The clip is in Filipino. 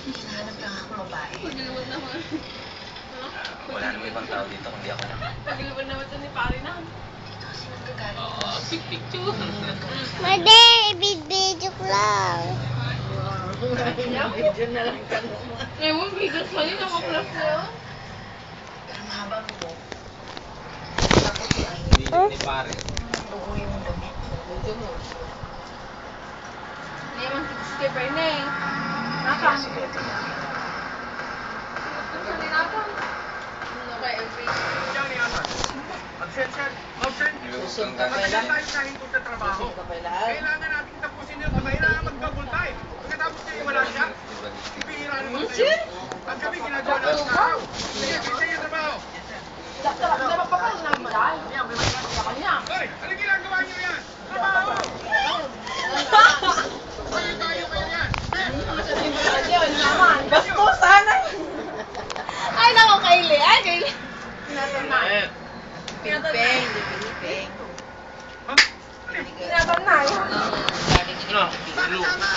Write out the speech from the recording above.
Hinahanap lang akong babae. Pagilawad naman. Wala namang ibang tao dito kundi ako lang. Pagilawad naman ito ni pare na. Dito kasi nanggagaling. Picture. Madi, video ko lang. Video na lang kami. Ngayon mo, bigas ka yun. Nakaplus na yun. Pero mahaba mo po. Tapos ay Hindi ni pare. buo yung damit. Video mo. Ngayon mo, skip right na eh. Naka. Sige, ito na. Ano ni Naka? Ano kay LP? Busog ka pa lang. Trabaho. Busog ka pa lang. Kailangan natin tapusin yung kailangan mag-double time. Pagkatapos niya wala siya, pihira naman kayo. Ang kami ginagawa natin sa araw. Sige, bisa yung trabaho. Hindi magpapal na medal. Sa kanya. Hoy, ano ginagawa niyo yan? Trabaho! Tayo kayo yan. Bastusan! Ay, nako, Kylie. Ay, Kylie. Pingpeng, di pingpeng. Ha? Tinatanay. Galing Ano?